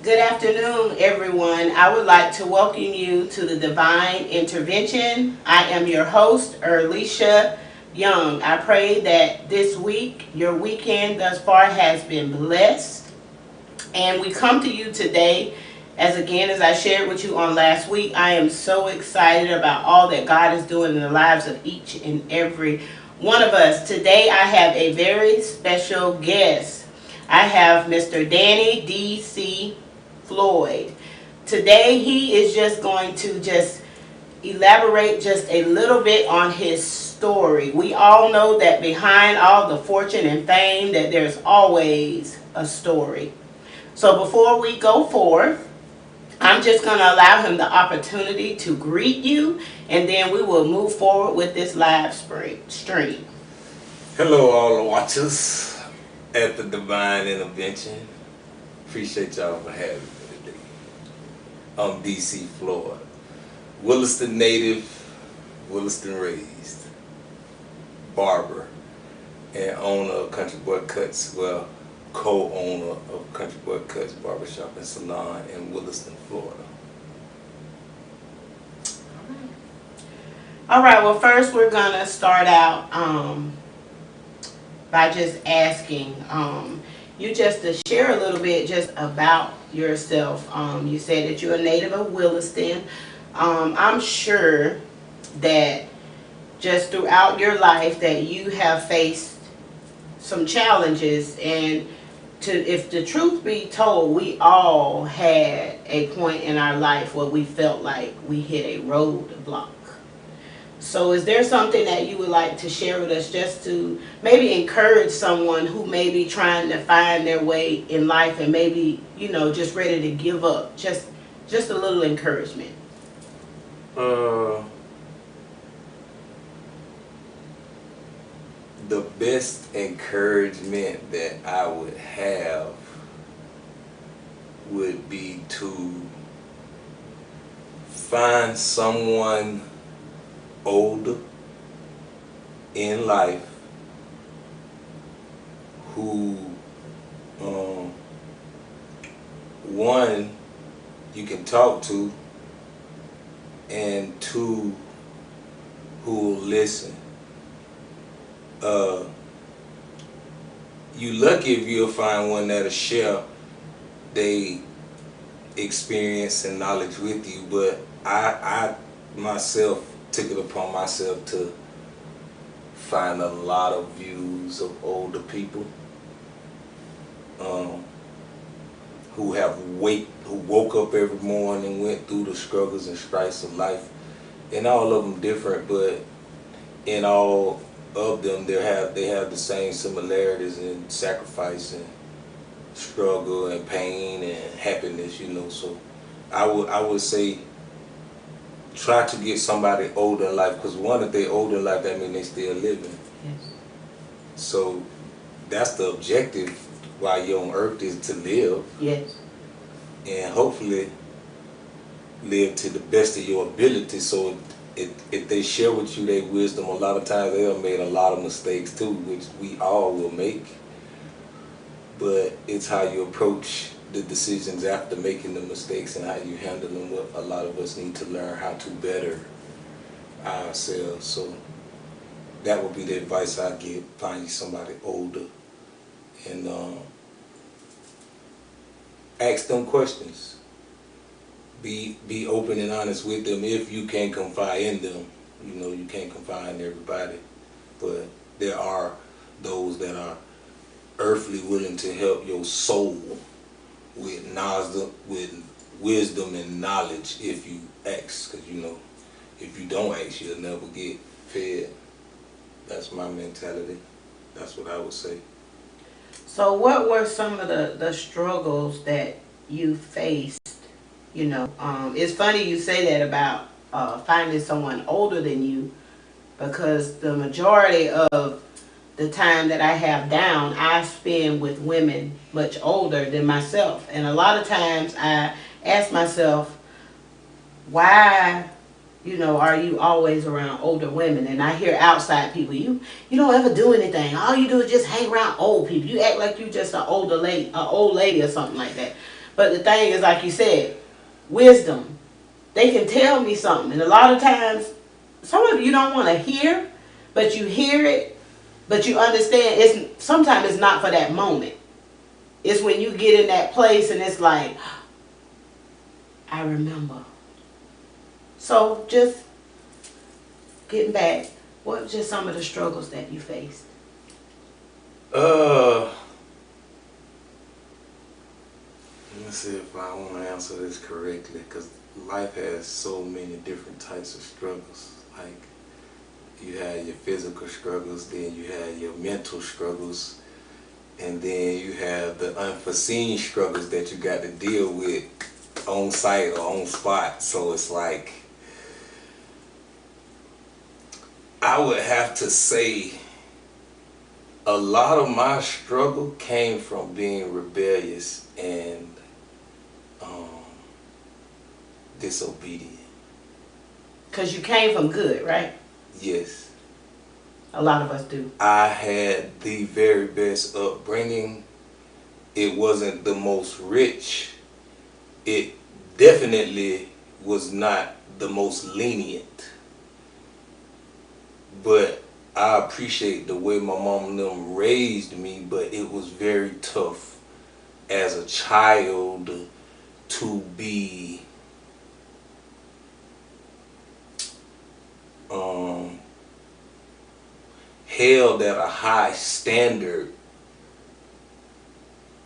Good afternoon, everyone. I would like to welcome you to the Divine Intervention. I am your host, Earlicia Young. I pray that this week, your weekend thus far has been blessed. And we come to you today, as I shared with you on last week, I am so excited about all that God is doing in the lives of each and every one of us. Today, I have a very special guest. I have Mr. Danny D.C. Floyd. Today he is just going to elaborate just a little bit on his story. We all know that behind all the fortune and fame that there's always a story. So before we go forth, I'm just going to allow him the opportunity to greet you, and then we will move forward with this live stream. Hello all the watchers at the Divine Intervention. Appreciate y'all for having me today. I'm D.C. Floyd, Williston native, Williston raised, barber, and owner of Country Boy Cuts, well, co-owner of Country Boy Cuts Barbershop and Salon in Williston, Florida. All right, well first we're going to start out by just asking you just to share a little bit just about yourself. You said that you're a native of Williston. I'm sure that just throughout your life that you have faced some challenges, and if the truth be told, we all had a point in our life where we felt like we hit a roadblock. So is there something that you would like to share with us just to maybe encourage someone who may be trying to find their way in life and maybe, just ready to give up? Just a little encouragement. Uh, the best encouragement that I would have would be to find someone older in life who, one, you can talk to, and two, who will listen. You lucky if you'll find one that'll share they experience and knowledge with you, but I myself took it upon myself to find a lot of views of older people who woke up every morning and went through the struggles and strifes of life, and all of them different, but in all of them they have the same similarities in sacrifice and struggle and pain and happiness, So I would say try to get somebody older in life, because one, if they older in life, that means they still living. Yes. So that's the objective while you're on earth, is to live. Yes. And hopefully live to the best of your ability. So if they share with you their wisdom, a lot of times they have made a lot of mistakes too, which we all will make. But it's how you approach the decisions after making the mistakes and how you handle them. What a lot of us need to learn how to better ourselves. So that would be the advice I give: find you somebody older and ask them questions. Be open and honest with them if you can confide in them. You can't confide in everybody, but there are those that are earthly willing to help your soul with wisdom and knowledge if you ask. Because if you don't ask, you'll never get fed. That's my mentality. That's what I would say. So what were some of the struggles that you faced? It's funny you say that about finding someone older than you, because the majority of the time that I have down, I spend with women much older than myself. And a lot of times I ask myself, why, are you always around older women? And I hear outside people, you don't ever do anything. All you do is just hang around old people. You act like you just an old lady or something like that. But the thing is, like you said, wisdom. They can tell me something. And a lot of times, some of you don't want to hear, but you hear it. But you understand, sometimes it's not for that moment. It's when you get in that place and it's like, I remember. So just getting back, what were just some of the struggles that you faced? Let me see if I want to answer this correctly, because life has so many different types of struggles. Like, you had your physical struggles, then you had your mental struggles, and then you have the unforeseen struggles that you got to deal with on site or on spot. So it's like, I would have to say a lot of my struggle came from being rebellious and disobedient. Because you came from good, right? Yes. A lot of us do. I had the very best upbringing. It wasn't the most rich. It definitely was not the most lenient. But I appreciate the way my mom and them raised me, but it was very tough as a child to be held at a high standard,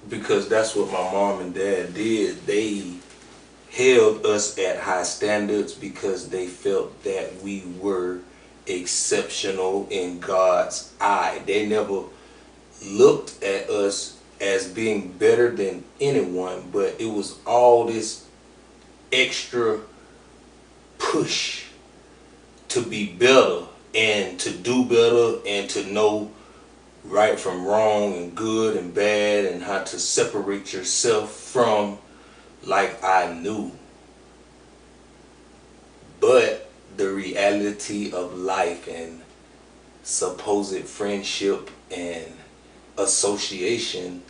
because that's what my mom and dad did. They held us at high standards because they felt that we were exceptional in God's eye. They never looked at us as being better than anyone, but it was all this extra push to be better and to do better and to know right from wrong and good and bad and how to separate yourself from, like I knew. But the reality of life and supposed friendship and association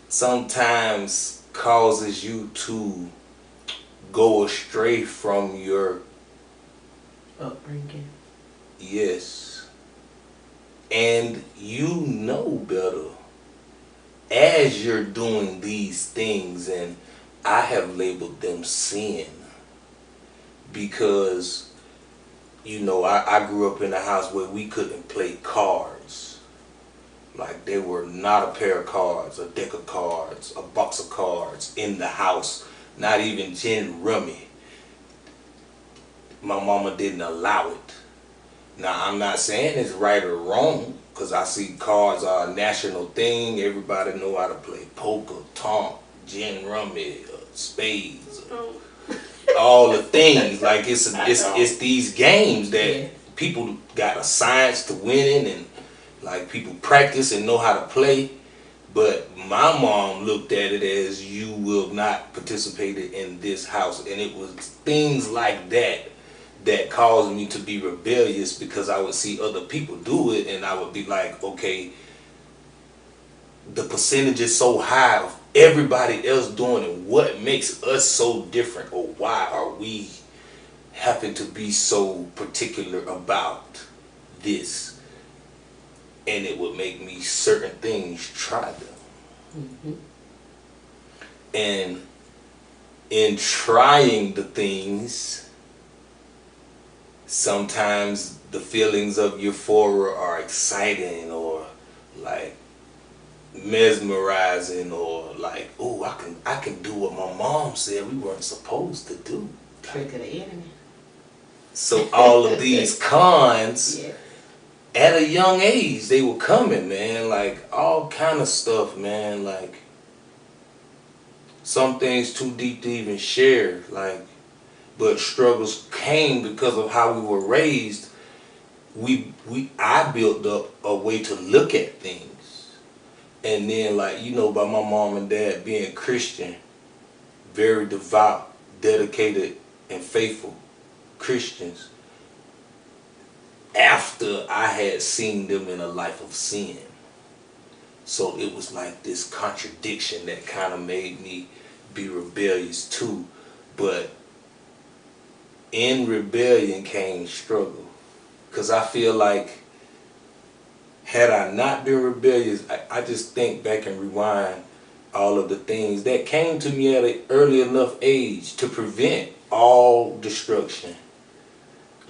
sometimes causes you to go astray from your upbringing. Yes. And you know better as you're doing these things, and I have labeled them sin because, I grew up in a house where we couldn't play cards. Like, there were not a pair of cards, a deck of cards, a box of cards in the house, not even gin rummy. My mama didn't allow it. Now, I'm not saying it's right or wrong, because I see cards are a national thing. Everybody know how to play poker, tomp, gin rummy, spades, all the things. Like, it's these games that people got a science to winning, and like people practice and know how to play. But my mom looked at it as, you will not participate in this house, and it was things like that that caused me to be rebellious, because I would see other people do it and I would be like, okay, the percentage is so high of everybody else doing it. What makes us so different, or why are we happen to be so particular about this? And it would make me certain things try them. And in trying the things, sometimes the feelings of euphoria are exciting or like mesmerizing, or like, oh, I can do what my mom said we weren't supposed to do. Trick of the enemy. So all of these cons, at a young age, they were coming, man. Like all kind of stuff, man. Like some things too deep to even share. Like, but struggles came because of how we were raised. I built up a way to look at things, and then like by my mom and dad being Christian, very devout, dedicated, and faithful Christians. After I had seen them in a life of sin, so it was like this contradiction that kind of made me be rebellious too. But in rebellion came struggle, because I feel like had I not been rebellious, I just think back and rewind all of the things that came to me at an early enough age to prevent all destruction.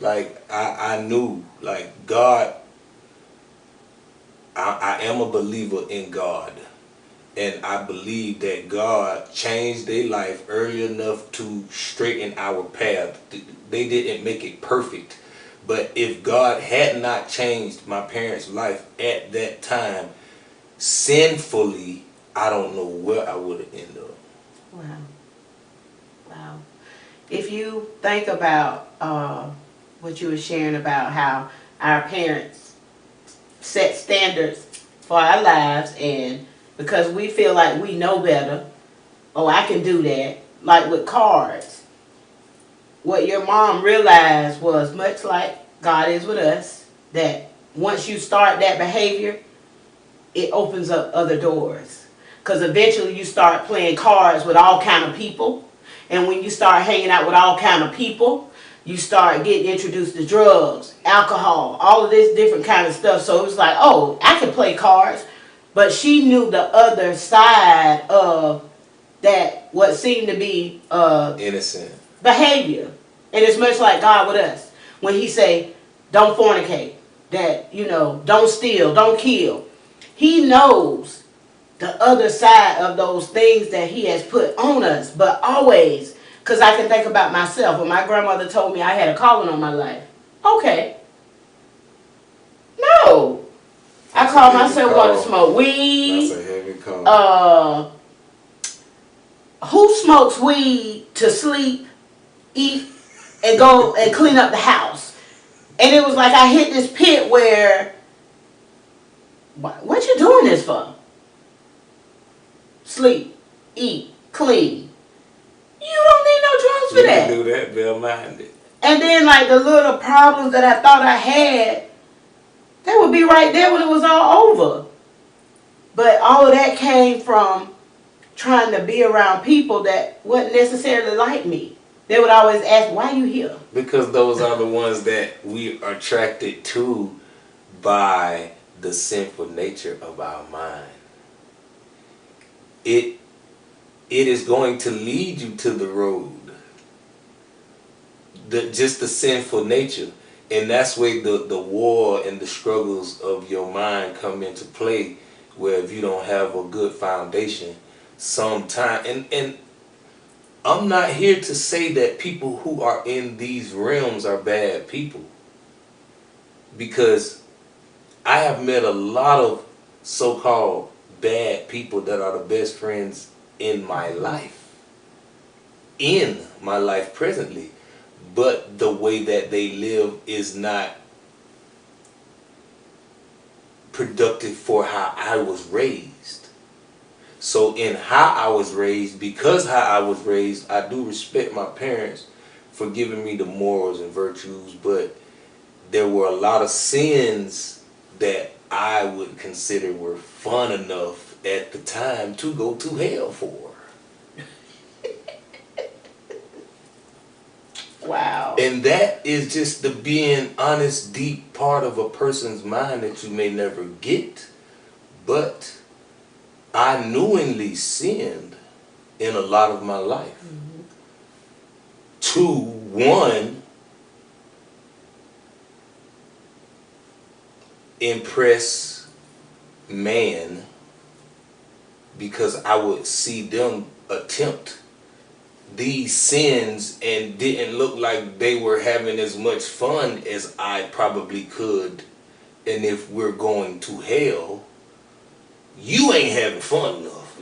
Like I knew, like God, I am a believer in God. And I believe that God changed their life early enough to straighten our path. They didn't make it perfect. But if God had not changed my parents' life at that time, sinfully, I don't know where I would have ended up. Wow. Wow. If you think about what you were sharing about how our parents set standards for our lives, and because we feel like we know better, oh, I can do that. Like with cards, what your mom realized was, much like God is with us, that once you start that behavior, it opens up other doors. Because eventually you start playing cards with all kind of people, and when you start hanging out with all kind of people, you start getting introduced to drugs, alcohol, all of this different kind of stuff. So it was like, oh, I can play cards. But she knew the other side of that, what seemed to be innocent behavior. And it's much like God with us. When he say, don't fornicate, that, don't steal, don't kill. He knows the other side of those things that he has put on us. But always, because I can think about myself. When my grandmother told me I had a calling on my life. Okay, call myself want to smoke weed. That's a heavy call. Who smokes weed to sleep, eat, and go and clean up the house? And it was like I hit this pit where, what you doing this for? Sleep, eat, clean. You don't need no drugs for that. You can do that, well-minded. And then like the little problems that I thought I had, they would be right there when it was all over. But all of that came from trying to be around people that wasn't necessarily like me. They would always ask, why you here? Because those are the ones that we are attracted to by the sinful nature of our mind. It is going to lead you to the road. Just the sinful nature. And that's where the war and the struggles of your mind come into play, where if you don't have a good foundation, sometime, and I'm not here to say that people who are in these realms are bad people, because I have met a lot of so-called bad people that are the best friends in my life presently, but the way that they live is not productive for how I was raised. So in how I was raised, because how I was raised, I do respect my parents for giving me the morals and virtues, but there were a lot of sins that I would consider were fun enough at the time to go to hell for. Wow. And that is just the being honest, deep part of a person's mind that you may never get. But I knowingly sinned in a lot of my life. Mm-hmm. To one, impress man, because I would see them attempt these sins and didn't look like they were having as much fun as I probably could. And if we're going to hell, you ain't having fun enough.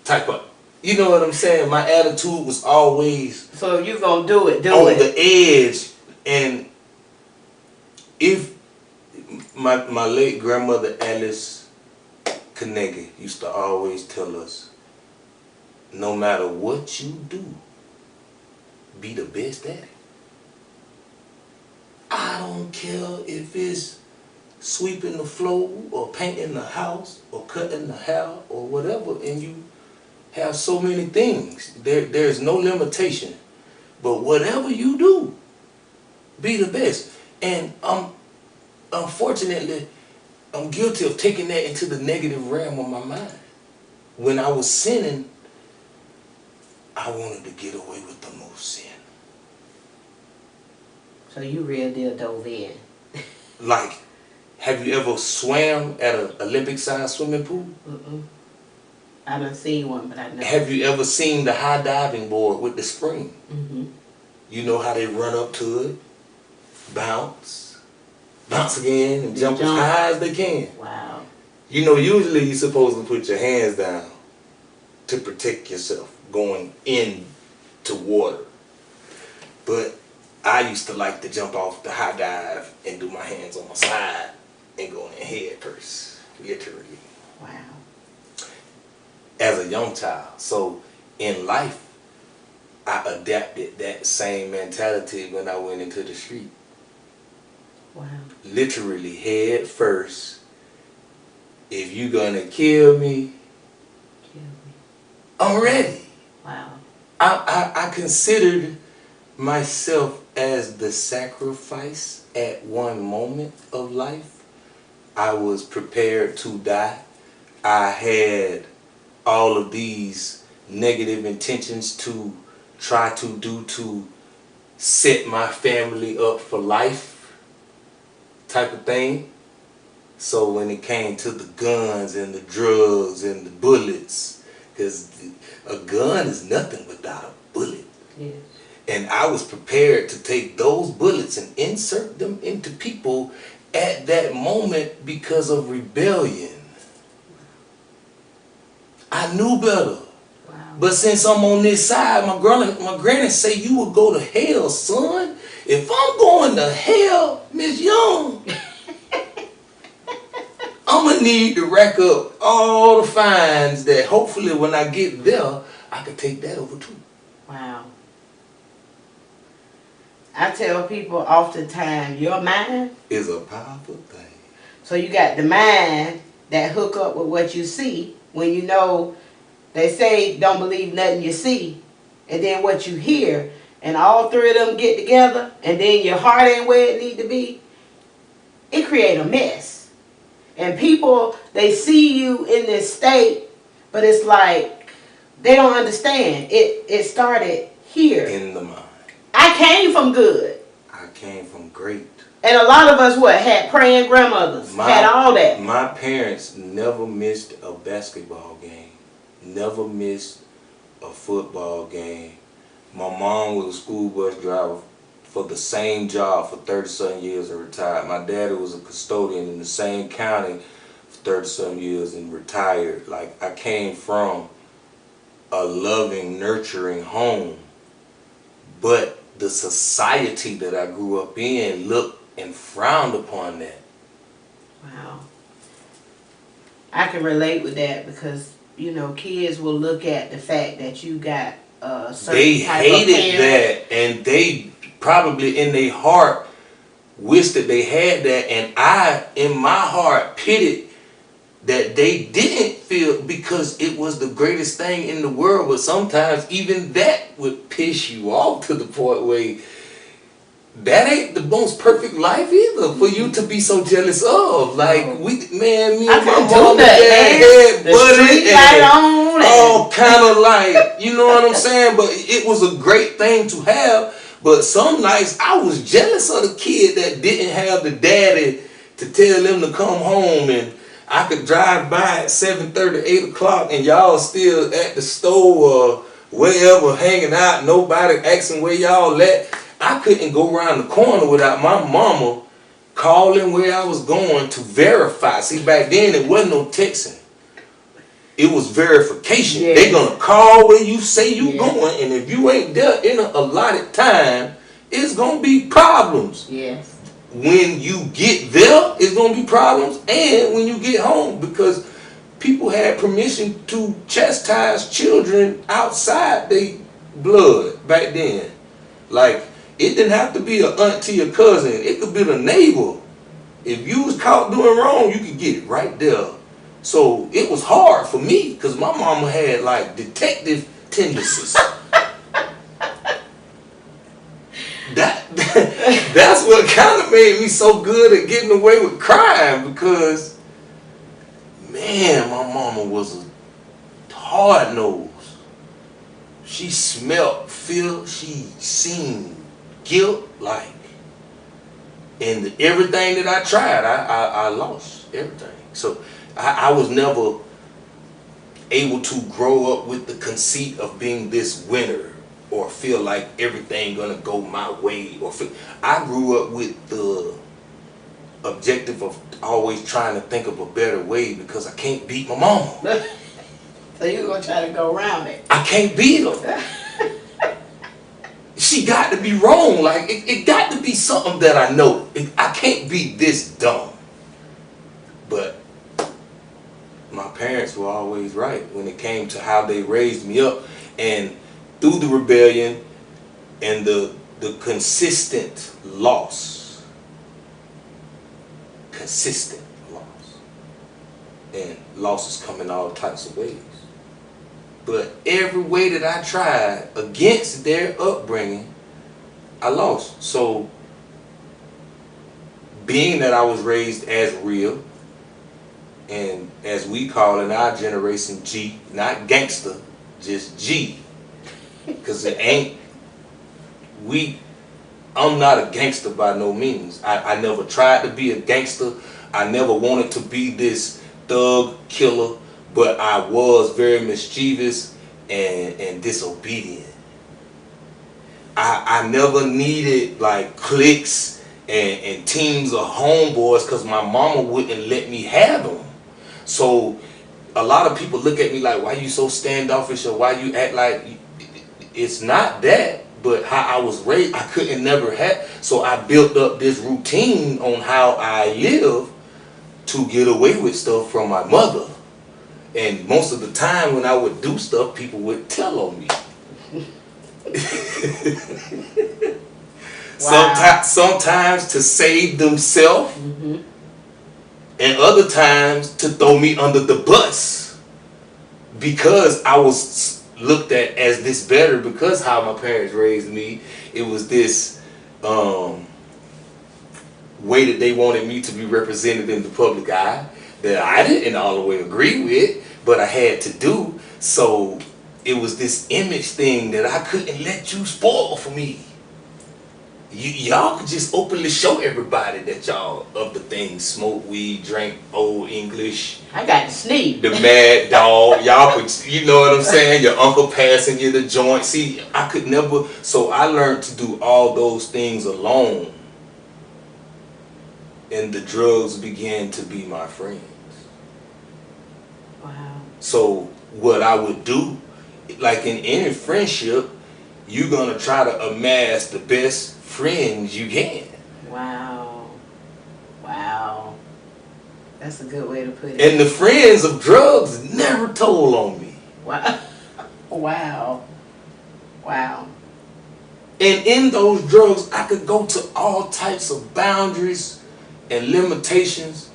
Type of, you know what I'm saying? My attitude was always, so if you gonna do it, on the edge. And if my late grandmother Alice Carnegie used to always tell us, no matter what you do, be the best at it. I don't care if it's sweeping the floor or painting the house or cutting the hair or whatever, and you have so many things. There's no limitation. But whatever you do, be the best. And unfortunately, I'm guilty of taking that into the negative realm of my mind. When I was sinning, I wanted to get away with the most sin. So you real deal dove in. Like, have you ever swam at an Olympic-sized swimming pool? Mm-mm. I done seen one, but I know. Have you ever seen the high diving board with the spring? Mm-hmm. You know how they run up to it, bounce again, and jump as high as they can. Wow. You know, usually you're supposed to put your hands down to protect yourself going into water. But I used to like to jump off the high dive and do my hands on my side and go in head first, literally. Wow. As a young child. So in life, I adapted that same mentality when I went into the street. Wow. Literally head first. If you gonna kill me, I'm ready. Wow. I considered myself as the sacrifice at one moment of life. I was prepared to die. I had all of these negative intentions to try to do to set my family up for life type of thing. So when it came to the guns and the drugs and the bullets, because a gun is nothing without a bullet. Yes. And I was prepared to take those bullets and insert them into people at that moment because of rebellion. I knew better. Wow. But since I'm on this side, my granny say you will go to hell, son. If I'm going to hell, Miss Young, I'm going to need to rack up all the fines that hopefully when I get there, I can take that over too. Wow. I tell people oftentimes, your mind Is a powerful thing. So you got the mind that hook up with what you see when you know they say don't believe nothing you see, and then what you hear, and all three of them get together, and then your heart ain't where it need to be. It create a mess, and people they see you in this state, but it's like they don't understand. It started here. In the mind. I came from good. I came from great. And a lot of us, had praying grandmothers, had all that. My parents never missed a basketball game, never missed a football game. My mom was a school bus driver for the same job for 30-something years and retired. My daddy was a custodian in the same county for 30-something years and retired. Like, I came from a loving, nurturing home, but the society that I grew up in looked and frowned upon that. Wow. I can relate with that because, kids will look at the fact that you got a certain They type of hated parent. that, and they probably in their heart wished that they had that, and I, in my heart, pitied that they didn't feel, because it was the greatest thing in the world. But sometimes even that would piss you off to the point where that ain't the most perfect life either for you to be so jealous of. Like, me and my mom and dad had buddy and all kind of like, you know what I'm saying? But it was a great thing to have. But some nights I was jealous of the kid that didn't have the daddy to tell them to come home, and I could drive by at 7:30, 8 o'clock, and y'all still at the store or wherever hanging out, nobody asking where y'all at. I couldn't go around the corner without my mama calling where I was going to verify. See, back then it wasn't no texting. It was verification. Yes. They gonna call where you say you going, and if you ain't there in a allotted time, it's gonna be problems. Yes. When you get there, it's gonna be problems, and when you get home, because people had permission to chastise children outside their blood back then. Like, it didn't have to be an auntie or cousin. It could be the neighbor. If you was caught doing wrong, you could get it right there. So it was hard for me because my mama had like detective tendencies. That's what kind of made me so good at getting away with crime, because, man, my mama was a hard nose. She smelt fear. She seen guilt, like, and everything that I tried, I lost everything. So I was never able to grow up with the conceit of being this winner or feel like everything gonna go my way. I grew up with the objective of always trying to think of a better way because I can't beat my mama. So you're gonna try to go around it. I can't beat her. She got to be wrong. Like, it got to be something that I know. I can't be this dumb. But my parents were always right when it came to how they raised me up. And through the rebellion and the consistent loss. Consistent loss. And losses come in all types of ways. But every way that I tried against their upbringing, I lost. So, being that I was raised as real, and as we call in our generation, G, not gangster, just G. Because it ain't, I'm not a gangster by no means. I never tried to be a gangster. I never wanted to be this thug killer. But I was very mischievous and disobedient. I never needed like cliques and teams of homeboys because my mama wouldn't let me have them. So a lot of people look at me like, why you so standoffish, or why you act like it's not that, but how I was raised, I couldn't never have. So I built up this routine on how I live to get away with stuff from my mother. And most of the time when I would do stuff, people would tell on me. Wow. Sometimes to save themselves, and other times to throw me under the bus because I was looked at as this better because how my parents raised me. It was this way that they wanted me to be represented in the public eye that I didn't all the way agree with, but I had to do. So it was this image thing that I couldn't let you spoil for me. Y'all could just openly show everybody that y'all of the things, smoke weed, drink Old English. I got to sneak. The mad dog. Y'all could, you know what I'm saying? Your uncle passing you the joint. See, I could never, so I learned to do all those things alone. And the drugs began to be my friends. Wow. So what I would do, like in any friendship, you're gonna try to amass the best friends you can. Wow. Wow. That's a good way to put it. And the friends of drugs never told on me. Wow. Wow. Wow. And in those drugs, I could go to all types of boundaries and limitations.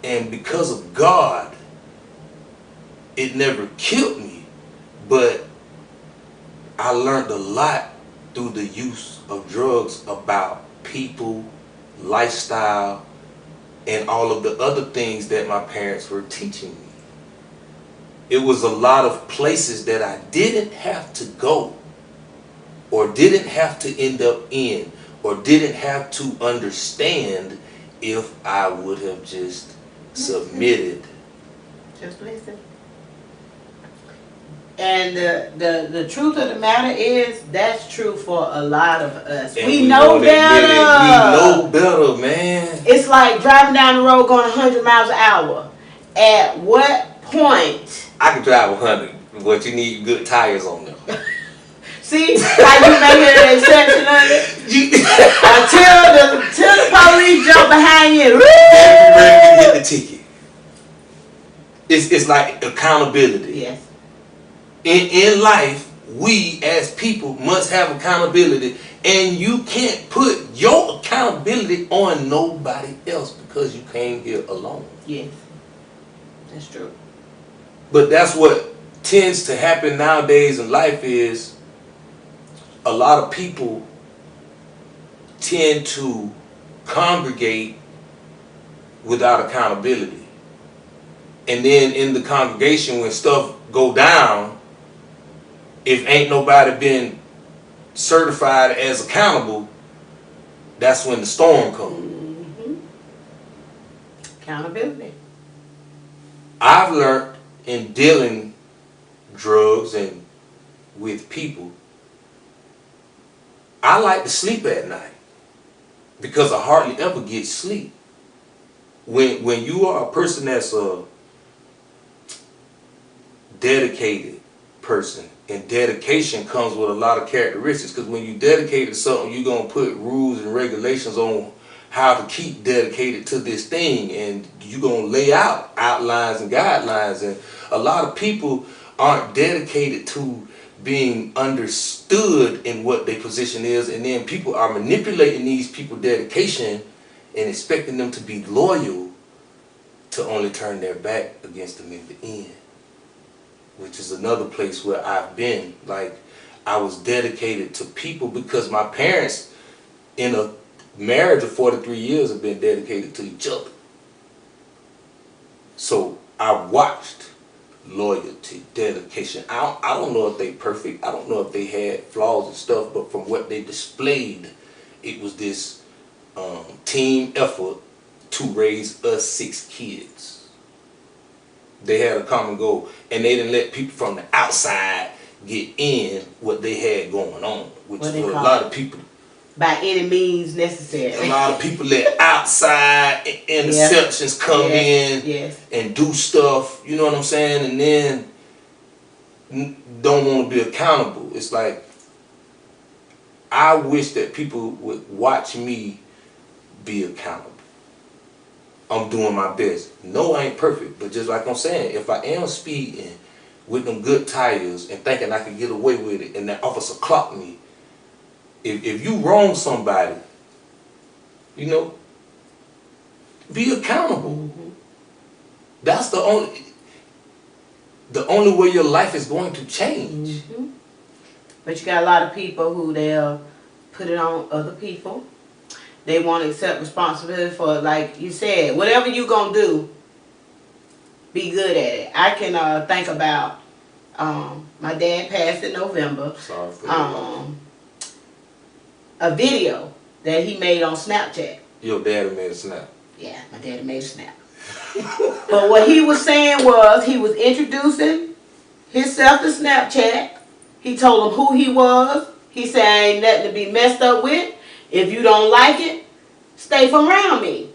And because of God, it never killed me. But I learned a lot through the use of drugs about people, lifestyle, and all of the other things that my parents were teaching me. It was a lot of places that I didn't have to go, or didn't have to end up in, or didn't have to understand if I would have just submitted. Just listen. And the truth of the matter is, that's true for a lot of us. And we know better. We know better, man. It's like driving down the road going 100 miles an hour. At what point? I can drive 100, but you need good tires on them. See how you make it an exception of it? Until the police jump behind you. Then you ready to get the ticket. It's like accountability. Yes. In life, we as people must have accountability, and you can't put your accountability on nobody else because you came here alone. Yes. That's true. But that's what tends to happen nowadays in life is a lot of people tend to congregate without accountability. And then in the congregation when stuff go down, if ain't nobody been certified as accountable, that's when the storm comes. Accountability. I've learned in dealing drugs and with people, I like to sleep at night because I hardly ever get sleep. When you are a person that's a dedicated person, and dedication comes with a lot of characteristics, because when you dedicate to something, you're going to put rules and regulations on how to keep dedicated to this thing, and you're going to lay out outlines and guidelines. And a lot of people aren't dedicated to being understood in what their position is, and then people are manipulating these people's dedication and expecting them to be loyal to only turn their back against them in the end. Which is another place where I've been. Like, I was dedicated to people because my parents, in a marriage of 43 years, have been dedicated to each other. So I watched loyalty, dedication. I don't know if they perfect. I don't know if they had flaws and stuff, but from what they displayed, it was this team effort to raise us 6 kids. They had a common goal, and they didn't let people from the outside get in what they had going on, which is what a lot of people by any means A necessary. lot of people let outside interceptions come in Yes. and do stuff, you know what I'm saying, and then don't want to be accountable. It's like, I wish that people would watch me be accountable. I'm doing my best. No, I ain't perfect, but just like I'm saying, if I am speeding with them good tires and thinking I can get away with it, and that officer clocked me, if you wrong somebody, you know, be accountable. Mm-hmm. That's the only way your life is going to change. Mm-hmm. But you got a lot of people who they'll put it on other people. They won't accept responsibility for, like you said, whatever you gonna do, be good at it. I can think about my dad passed in November. Sorry for that. A video that he made on Snapchat. Your daddy made a snap. Yeah, my daddy made a snap. But what he was saying was, he was introducing himself to Snapchat. He told him who he was. He said, I ain't nothing to be messed up with. If you don't like it, stay from around me.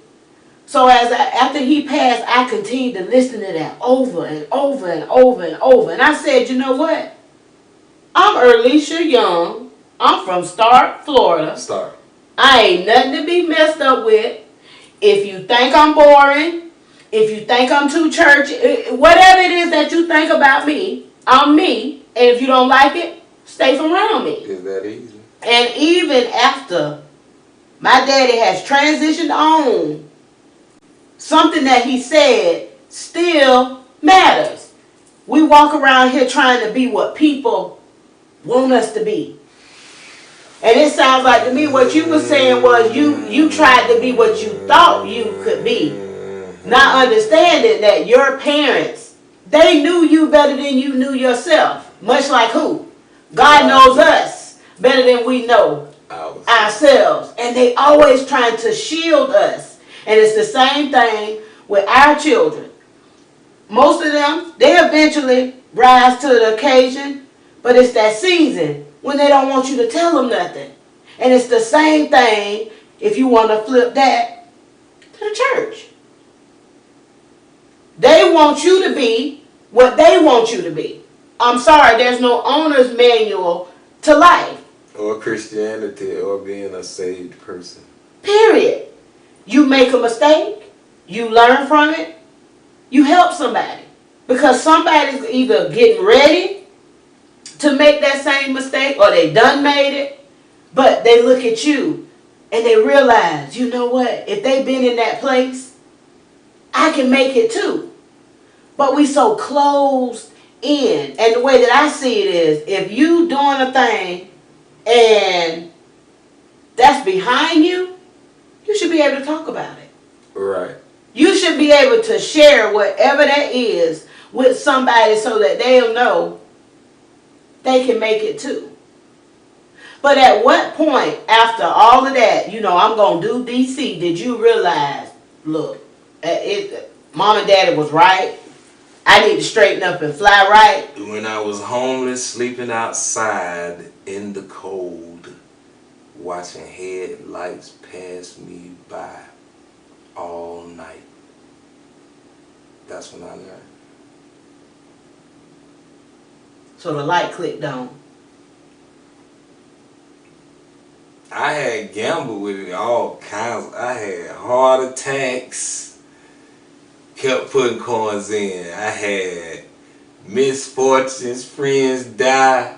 So after he passed, I continued to listen to that over and over and over and over. And I said, you know what? I'm Earlicia Young. I'm from Stark, Florida. Start. I ain't nothing to be messed up with. If you think I'm boring, if you think I'm too churchy, whatever it is that you think about me, I'm me. And if you don't like it, stay from around me. Is that easy? And even after my daddy has transitioned on, something that he said still matters. We walk around here trying to be what people want us to be. And it sounds like to me what you were saying was you tried to be what you thought you could be. Not understanding that your parents, they knew you better than you knew yourself. Much like who? God knows us better than we know ourselves. And they always trying to shield us. And it's the same thing with our children. Most of them, they eventually rise to the occasion, but it's that season when they don't want you to tell them nothing. And it's the same thing if you want to flip that to the church. They want you to be what they want you to be. I'm sorry, there's no owner's manual to life. Or Christianity, or being a saved person. Period. You make a mistake, you learn from it, you help somebody. Because somebody's either getting ready to make that same mistake, or they done made it, but they look at you and they realize, you know what, if they've been in that place, I can make it too. But we so closed in. And the way that I see it is, if you doing a thing and that's behind you, you should be able to talk about it. Right. You should be able to share whatever that is with somebody so that they'll know they can make it too. But at what point after all of that, you know, I'm going to do DC, did you realize, look, mom and daddy was right. I need to straighten up and fly right. When I was homeless, sleeping outside in the cold, watching headlights pass me by all night. That's when I learned. So the light clicked on. I had gambled with it all kinds. I had heart attacks, kept putting coins in. I had misfortunes, friends die,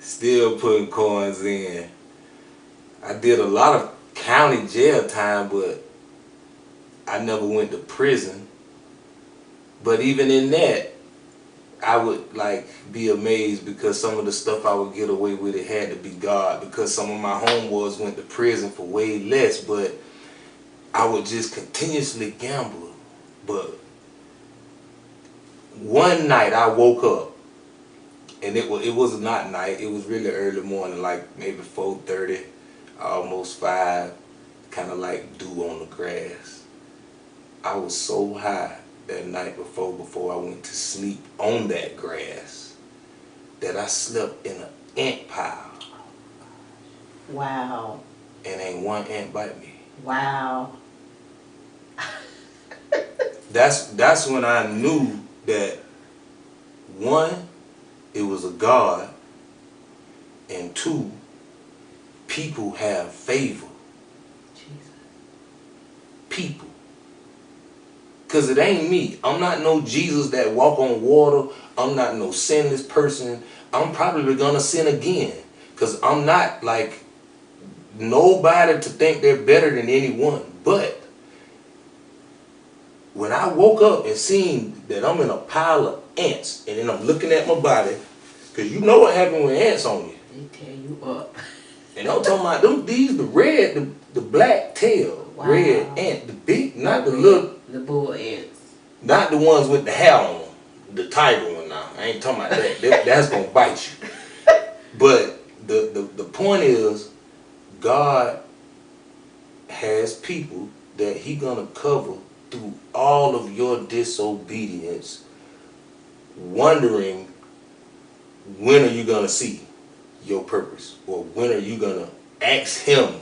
still putting coins in. I did a lot of county jail time, but I never went to prison. But even in that, I would like be amazed because some of the stuff I would get away with, it had to be God, because some of my homeboys went to prison for way less, but I would just continuously gamble. But one night I woke up, and it was not night, it was really early morning, like maybe 4:30, almost 5, kind of like dew on the grass. I was so high that night before I went to sleep on that grass that I slept in an ant pile. Wow. and ain't one ant bite me. Wow. That's when I knew that, one, it was a God, and two, people have favor. Jesus. People. Because it ain't me. I'm not no Jesus that walk on water. I'm not no sinless person. I'm probably going to sin again. Because I'm not like nobody to think they're better than anyone. But when I woke up and seen that I'm in a pile of ants, and then I'm looking at my body, because you know what happened with ants on you. They tear you up. And I'm talking about them, these, the red, the black tail, Wow. red ant, the big, not the little, the bull ants. not the ones with the hair on them, the tiger one now. I ain't talking about that. That's gonna bite you. But the point is, God has people that He gonna cover through all of your disobedience, wondering when are you gonna see your purpose, or when are you gonna ask Him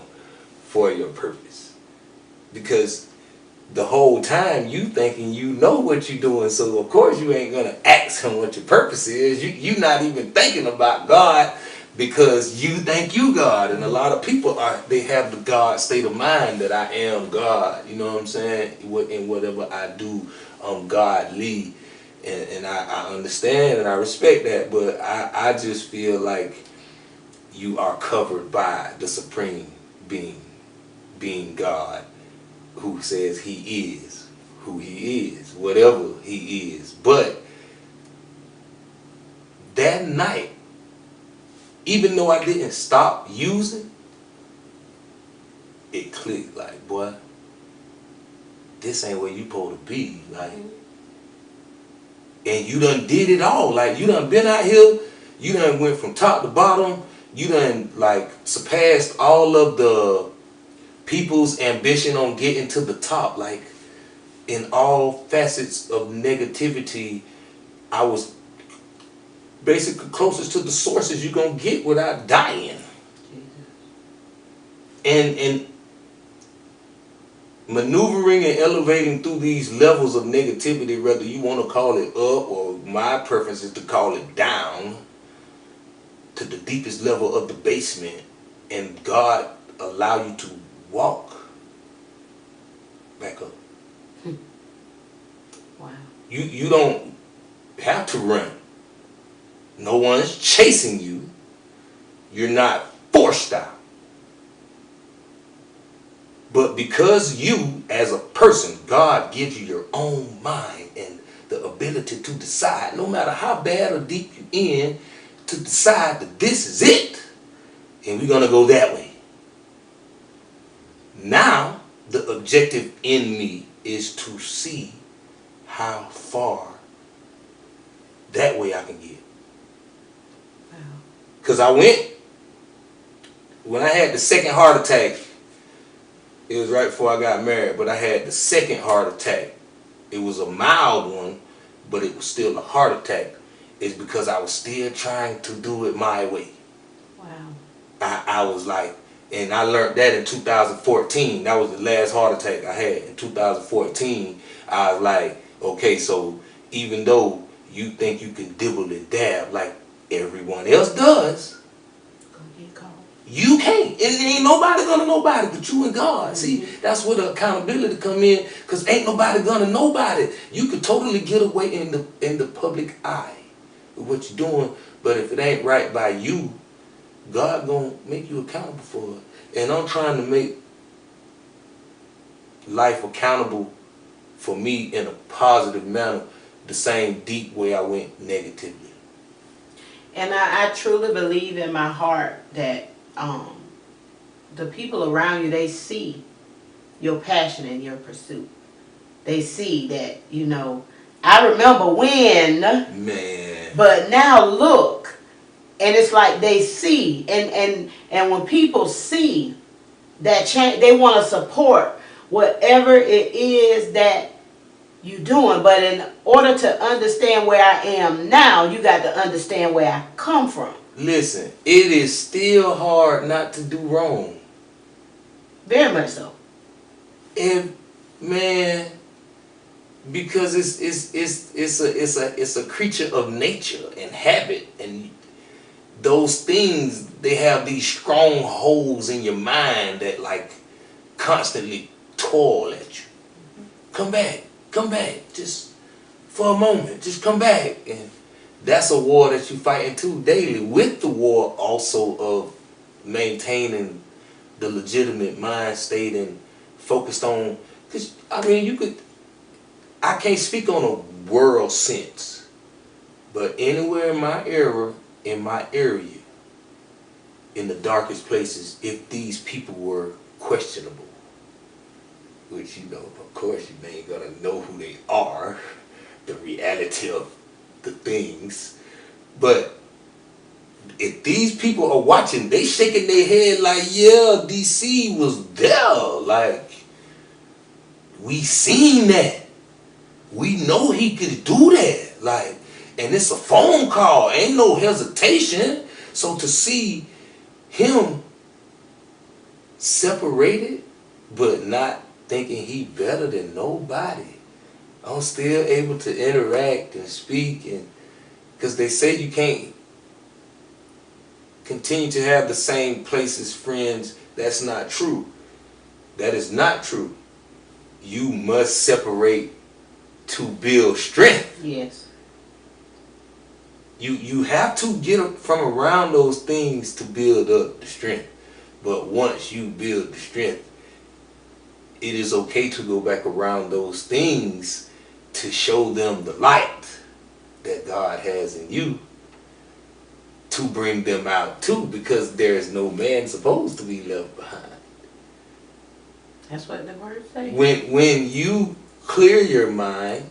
for your purpose? Because the whole time you thinking you know what you're doing, so of course you ain't gonna ask Him what your purpose is. You not even thinking about God because you think you God. And a lot of people they have the God state of mind that I am God. You know what I'm saying? In whatever I do, godly. And I understand and I respect that, but I just feel like you are covered by the supreme being God, who says He is who He is, whatever He is. But that night, even though I didn't stop using, it clicked like, boy, this ain't where you supposed to be. Like, and you done did it all. Like, you done been out here, you done went from top to bottom, you done like surpassed all of the people's ambition on getting to the top. Like, in all facets of negativity, I was basically closest to the sources you're gonna get without dying. And maneuvering and elevating through these levels of negativity, whether you want to call it up, or my preference is to call it down, to the deepest level of the basement, and God allow you to walk back up. Wow. You don't have to run. No one's chasing you. You're not forced out. But because you, as a person, God gives you your own mind and the ability to decide, no matter how bad or deep you're in, to decide that this is it, and we're going to go that way. Now, the objective in me is to see how far that way I can get. Wow. Because I went, when I had the second heart attack, it was right before I got married, but I had the second heart attack. It was a mild one, but it was still a heart attack. It's because I was still trying to do it my way. Wow. I was like, and I learned that in 2014. That was the last heart attack I had. In 2014, I was like, okay, so even though you think you can dibble and dab like everyone else does, you can't. And ain't nobody gonna nobody but you and God. See, that's where the accountability come in, because ain't nobody gonna nobody. You could totally get away in the public eye with what you're doing, but if it ain't right by you, God gonna make you accountable for it. And I'm trying to make life accountable for me in a positive manner, the same deep way I went negatively. And I truly believe in my heart that the people around you, they see your passion and your pursuit. They see that, you know, I remember when, man, but now look, and it's like they see, and when people see that change, they want to support whatever it is that you doing. But in order to understand where I am now, you got to understand where I come from. Listen, it is still hard not to do wrong. Very much so. And man, because it's a creature of nature and habit, and those things, they have these strongholds in your mind that like constantly toil at you. Come back, just for a moment, just come back. And that's a war that you fighting too daily, with the war also of maintaining the legitimate mind state and focused on, because I mean I can't speak on a world sense, but anywhere in my era, in my area, in the darkest places, if these people were questionable, which of course you ain't gonna know who they are, the reality of the things, but if these people are watching, they shaking their head like, yeah, DC was there, like, we seen that, we know he could do that, like, and it's a phone call, ain't no hesitation. So to see him separated but not thinking he better than nobody, I'm still able to interact and speak, and because they say you can't continue to have the same place as friends. That's not true. That is not true. You must separate to build strength. Yes. You have to get from around those things to build up the strength. But once you build the strength, it is okay to go back around those things to show them the light that God has in you, to bring them out too, because there is no man supposed to be left behind. That's what the word says. When you clear your mind,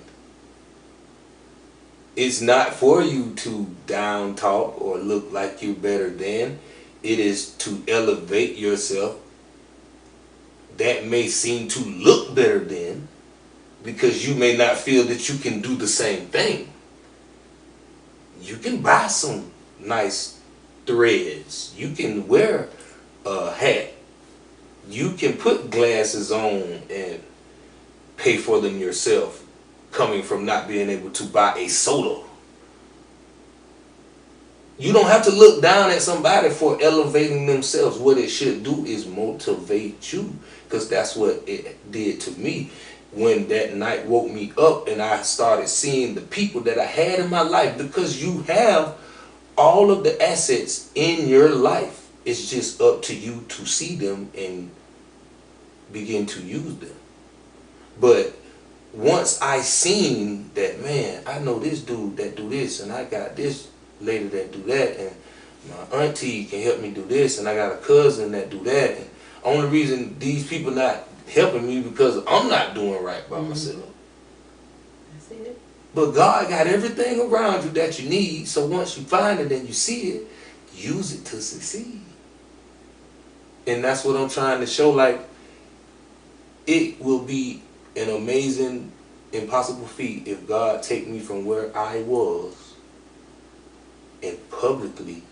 it's not for you to down talk or look like you're better than. It is to elevate yourself. That may seem to look better than, because you may not feel that you can do the same thing. You can buy some nice threads. You can wear a hat. You can put glasses on and pay for them yourself, coming from not being able to buy a soda. You don't have to look down at somebody for elevating themselves. What it should do is motivate you, because that's what it did to me. When that night woke me up and I started seeing the people that I had in my life, because you have all of the assets in your life. It's just up to you to see them and begin to use them. But once I seen that, man, I know this dude that do this, and I got this lady that do that, and my auntie can help me do this, and I got a cousin that do that, and only reason these people not helping me because I'm not doing right by myself. That's it. But God got everything around you that you need, so once you find it and you see it, use it to succeed. And that's what I'm trying to show. Like, it will be an amazing, impossible feat if God take me from where I was and publicly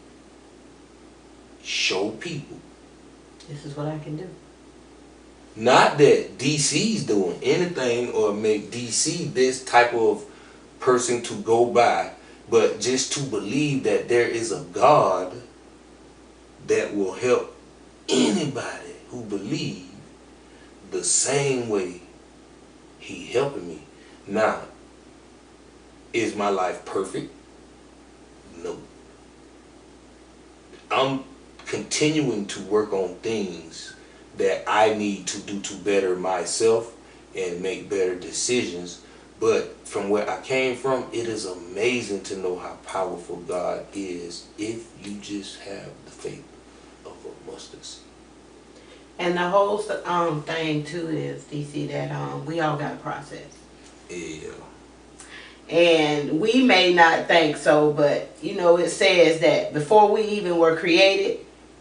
show people. This is what I can do. Not that DC's doing anything or make DC this type of person to go by, but just to believe that there is a God that will help anybody who believe the same way he helping me. Now, is my life perfect? No. I'm continuing to work on things that I need to do to better myself and make better decisions. But from where I came from, it is amazing to know how powerful God is if you just have the faith of a mustard seed. And the whole thing too is, DC, that we all got a process. Yeah. And we may not think so, but it says that before we even were created,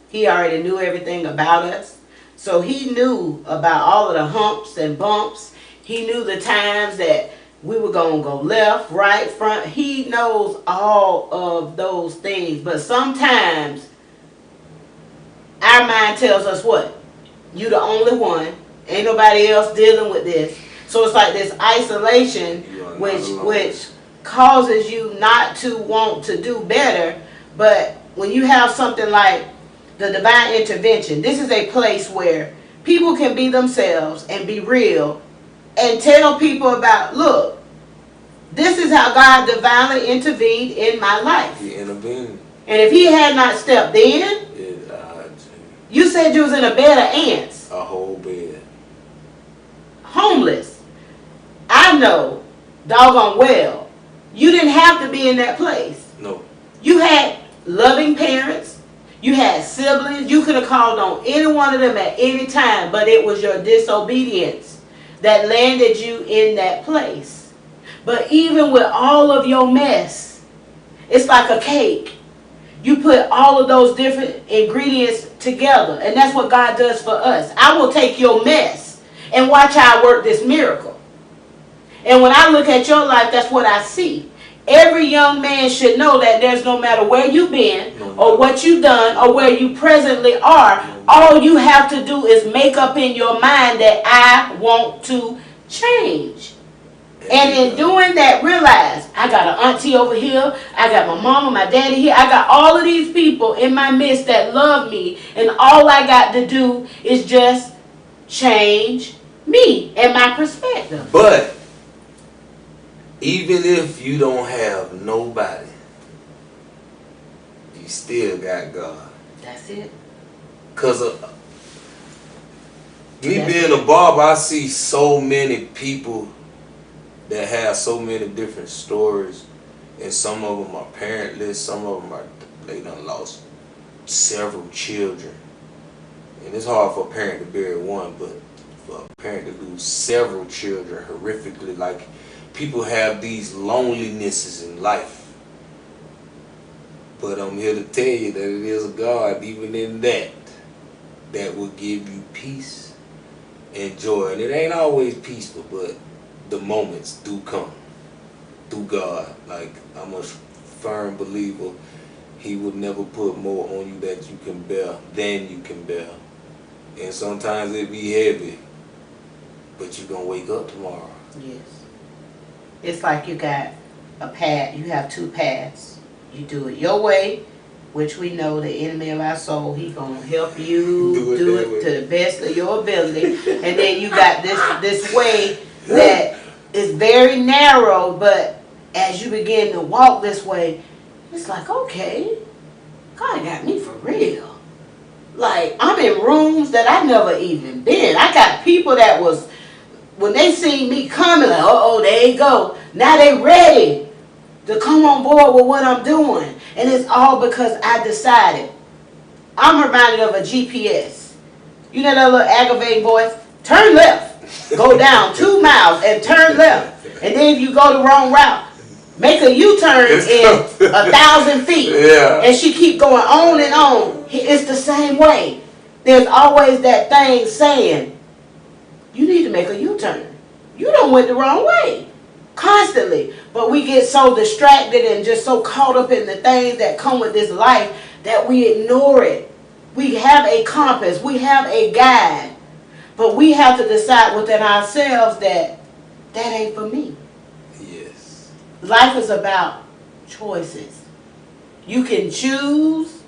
he already knew everything about us. So he knew about all of the humps and bumps. He knew the times that we were going to go left, right, front. He knows all of those things. But sometimes our mind tells us what? You the only one. Ain't nobody else dealing with this. So it's like this isolation, which causes you not to want to do better. But when you have something like the divine intervention, this is a place where people can be themselves and be real and tell people about, look, this is how God divinely intervened in my life. He intervened. And if he had not stepped in, you said you was in a bed of ants. A whole bed. Homeless. I know, doggone well, you didn't have to be in that place. No. You had loving parents. You had siblings. You could have called on any one of them at any time, but it was your disobedience that landed you in that place. But even with all of your mess, it's like a cake. You put all of those different ingredients together, and that's what God does for us. I will take your mess and watch how I work this miracle. And when I look at your life, that's what I see. Every young man should know that there's no matter where you've been or what you've done or where you presently are, all you have to do is make up in your mind that I want to change. And in doing that, realize I got an auntie over here, I got my mama, my daddy here, I got all of these people in my midst that love me, and all I got to do is just change me and my perspective. But even if you don't have nobody, you still got God. That's it. Because me being a barber, I see so many people that have so many different stories, and some of them are parentless, some of them are, they done lost several children. And it's hard for a parent to bury one, but for a parent to lose several children horrifically, like people have these lonelinesses in life. But I'm here to tell you that it is a God, even in that, that will give you peace and joy. And it ain't always peaceful, but the moments do come through God. Like, I'm a firm believer, he would never put more on you that you can bear than you can bear. And sometimes it be heavy, but you're gonna wake up tomorrow. Yes. It's like you got a path, you have two paths. You do it your way, which we know the enemy of our soul, he's gonna help you do it to the best of your ability. And then you got this way that is very narrow, but as you begin to walk this way, it's like, okay, God got me for real. Like, I'm in rooms that I never even been. I got people that was, when they see me coming, like, uh-oh, there you go. Now they ready to come on board with what I'm doing. And it's all because I decided. I'm reminded of a GPS. You know that little aggravating voice? Turn left. Go down 2 miles and turn left. And then if you go the wrong route, make a U-turn in 1,000 feet. Yeah. And she keep going on and on. It's the same way. There's always that thing saying, you need to make a U-turn. You done went the wrong way. Constantly. But we get so distracted and just so caught up in the things that come with this life that we ignore it. We have a compass. We have a guide. But we have to decide within ourselves that that ain't for me. Yes. Life is about choices. You can choose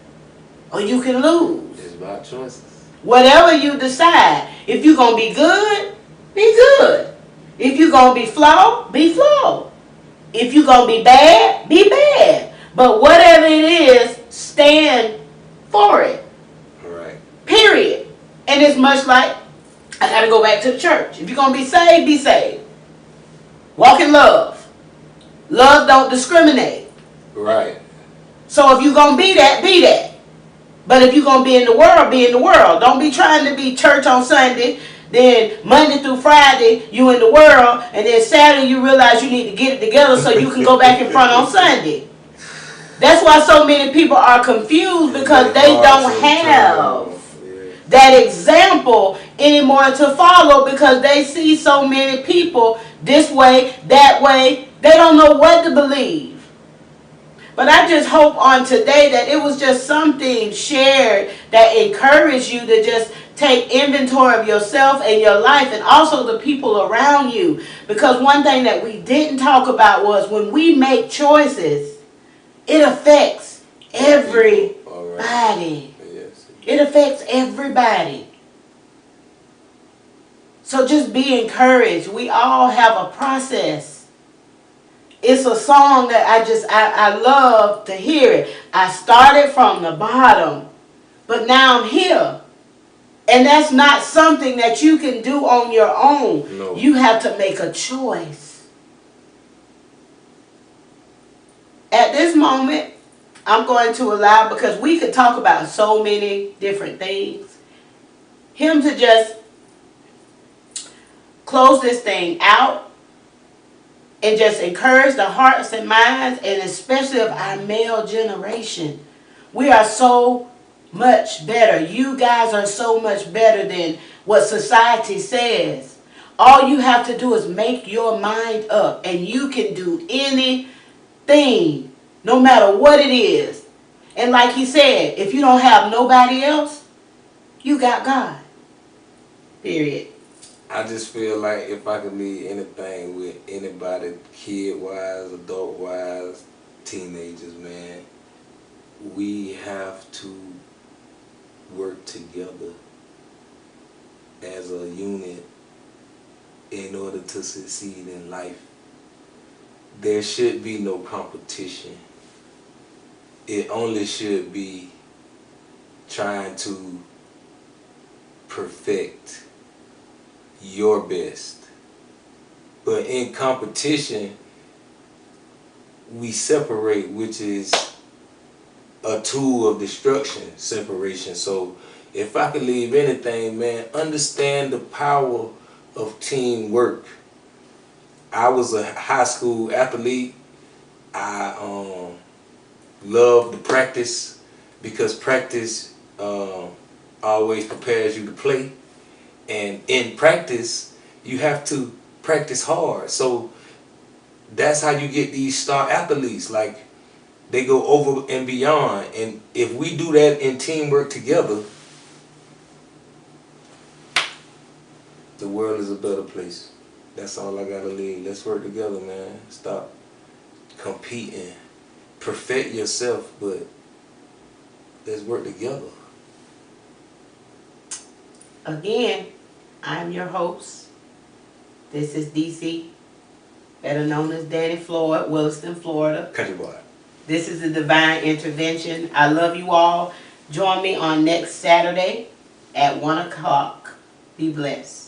or you can lose. It's about choices. Whatever you decide. If you're going to be good, be good. If you're going to be flawed, be flawed. If you're going to be bad, be bad. But whatever it is, stand for it. All right. Period. And it's much like, I got to go back to the church. If you're going to be saved, be saved. Walk in love. Love don't discriminate. Right. So if you're going to be that, be that. But if you're going to be in the world, be in the world. Don't be trying to be church on Sunday. Then Monday through Friday, you in the world. And then Saturday, you realize you need to get it together so you can go back in front on Sunday. That's why so many people are confused, because they don't have that example anymore to follow, because they see so many people this way, that way. They don't know what to believe. But I just hope on today that it was just something shared that encouraged you to just take inventory of yourself and your life and also the people around you. Because one thing that we didn't talk about was when we make choices, it affects everybody. Yes. It affects everybody. So just be encouraged. We all have a process. It's a song that I love to hear it. I started from the bottom, but now I'm here. And that's not something that you can do on your own. No. You have to make a choice. At this moment, I'm going to allow, because we could talk about so many different things, him to just close this thing out and just encourage the hearts and minds, and especially of our male generation. We are so much better. You guys are so much better than what society says. All you have to do is make your mind up, and you can do anything, no matter what it is. And like he said, if you don't have nobody else, you got God. Period. I just feel like if I could leave anything with anybody, kid-wise, adult-wise, teenagers, man, we have to work together as a unit in order to succeed in life. There should be no competition. It only should be trying to perfect your best. But in competition, we separate, which is a tool of destruction, separation. So if I could leave anything, man, understand the power of teamwork. I was a high school athlete. I loved to practice because practice always prepares you to play. And in practice, you have to practice hard. So that's how you get these star athletes. Like, they go over and beyond. And if we do that in teamwork together, the world is a better place. That's all I gotta leave. Let's work together, man. Stop competing. Perfect yourself, but let's work together. Again, I'm your host. This is DC, better known as Danny Floyd, Williston, Florida. Country boy. This is the Divine Intervention. I love you all. Join me on next Saturday at 1 o'clock. Be blessed.